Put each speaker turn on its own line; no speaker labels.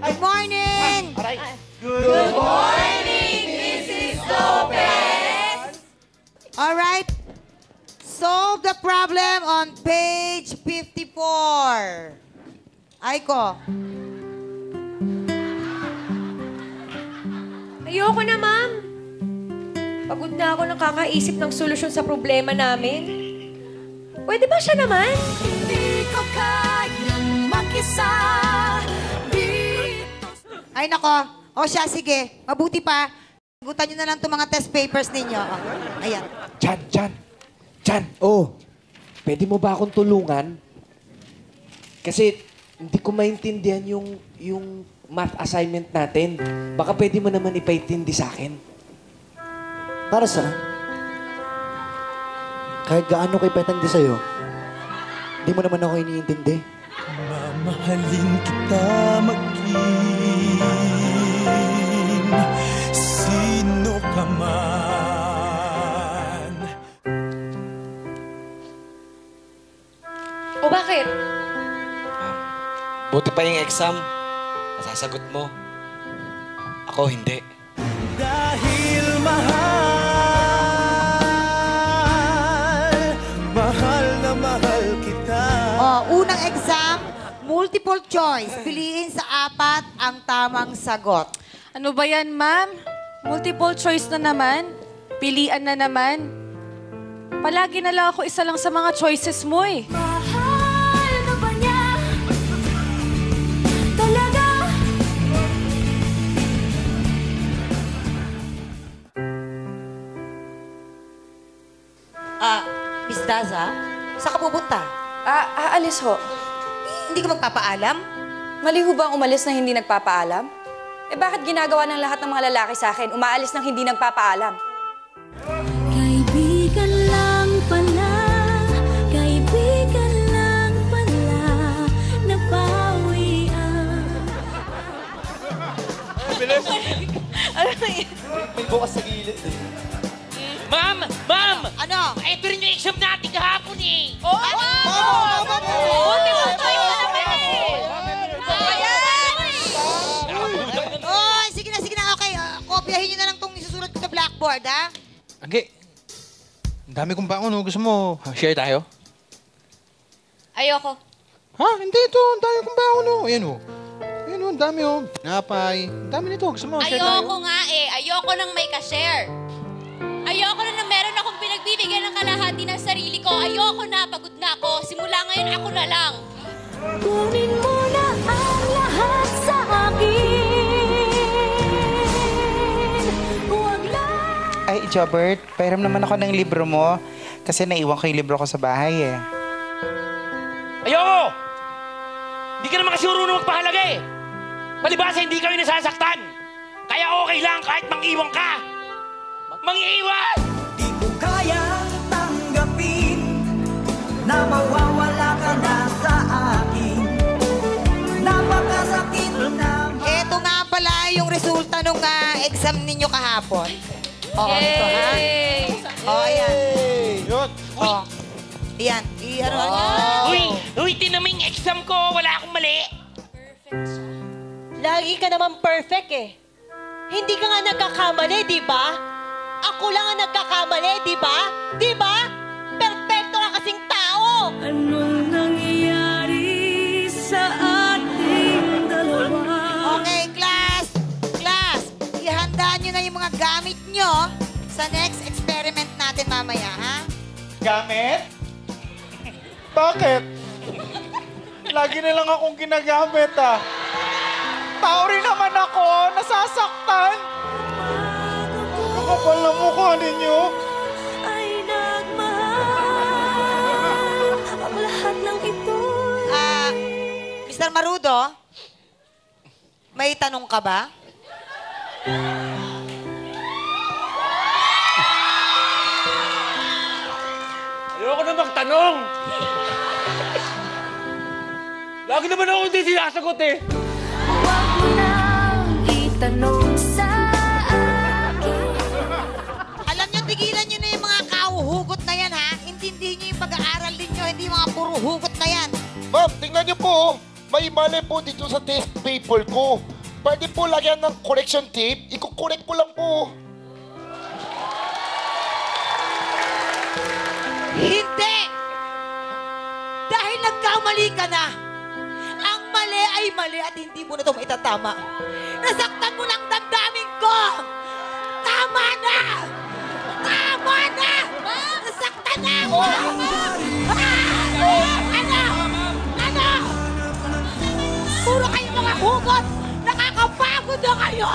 Good morning!
Aray.
Good morning, Mrs. Lopez! Alright. Solve the problem on page 54. Aiko.
Ayoko na, ma'am. Pagod na ako nakakaisip ng solusyon sa problema namin. Pwede ba siya naman?
Hindi ko kayang makisa.
Ay, nako. O siya, sige. Mabuti pa. Sagutan nyo na lang itong mga test papers ninyo. O, ayan.
Jan. Oh, pwede mo ba akong tulungan? Kasi hindi ko maintindihan yung math assignment natin. Baka pwede mo naman ipaintindi sa akin.
Para saan? Kahit gaano ko ipatindi sa'yo, hindi mo naman ako iniintindi.
Mamahalin kita maging sino ka man.
O bakit?
Buti pa yung exam. Masasagot mo. Ako, hindi.
Dahil mahal na mahal kita.
O, unang exam, multiple choice. Piliin sa 4 ang tamang sagot.
Ano ba yan, ma'am? Multiple choice na naman? Pilian na naman? Palagi na lang ako isa lang sa mga choices mo eh.
Mahal ka ba niya? Talaga?
Miss Daza, saan ka pupunta?
Aalis ho.
Hindi ka magpapaalam?
Mali ho ba ang umalis na hindi nagpapaalam? Eh bakit ginagawa ng lahat ng mga lalaki sa akin, umaalis ng hindi nagpapaalam?
Kaibigan lang pala, kaibigan lang pala, napawian.
Ano na yan?
May bukas sa gilid eh.
Ma'am!
Ano?
Ito rin yung exam natin kahapon eh!
Oh! Multiple choice na naman eh!
Oh, sige na. Okay, kopyahin nyo na lang itong isusulat ko sa blackboard, ha?
Agi, ang dami kong baon. Gusto mo, share tayo?
Ayoko.
Ha? Hindi ito. Ang dami kong baon. Ayan o. Ayan o, ang dami o. Napay. Ang dami nito. Gusto mo, share tayo?
Ayoko nga eh. Ayoko nang may ka-share. Ayoko na meron akong pinagbibigyan ng kalahati ng sarili ko. Ayoko na, pagod na ako. Simula ngayon, ako na lang.
Kunin mo na ang lahat sa akin. Huwag lang.
Ay, Jobert, pahiram naman ako ng libro mo. Kasi naiwan ko yung libro ko sa bahay eh.
Ayoko! Hindi ka naman kasi marunong magpahalaga eh! Palibasa, hindi kami nasasaktan! Kaya okay lang kahit mang-iwan ka! Mang-iwan!
Di ko kayang tanggapin na mawawala ka na sa akin. Napakasakit na...
Ito nga pala yung resulta nung exam ninyo kahapon. Oo, ito, ha? Ayan.
Yun.
Oh. Ayan. I-ano nyo.
Uy, tinan mo yung exam ko! Wala akong mali!
Lagi ka naman perfect eh. Hindi ka nga nagkakamali, di ba? Ako lang ang nagkakamali, di ba? Di ba? Perfecto ka kasing tao!
Anong nangyayari sa ating dalawa?
Okay, class. Ihanda nyo na yung mga gamit nyo sa next experiment natin mamaya, ha?
Gamit? Bakit? Lagi na lang akong ginagamit ah. Tao rin naman ako, nasasaktan. Kapal na mukha ninyo.
Ay nagmahal ang lahat ng ito.
Mr. Marudo, may tanong ka ba?
Ayoko na magtanong! Lagi naman ako hindi sinasagot eh!
Huwag mo nang itanong sa akin.
Alam nyo, tigilan nyo na yung mga kauhugot na yan, ha? Intindihin nyo yung pag-aaral ninyo, hindi mga puro hugot na yan.
Ma'am, tingnan niyo po. May mali po dito sa test paper ko.
Pwede po lagyan ng correction tape. Iko-correct ko lang po.
Hindi! Dahil nagkamali ka na. Ang mali ay mali at hindi mo na ito maitatama. Nasaktan mo ng damdamin ko! Tama na! Tama na! Nasaktan na ako! Ano? Ano? Puro kayo mga hugot! Nakakapagod na kayo!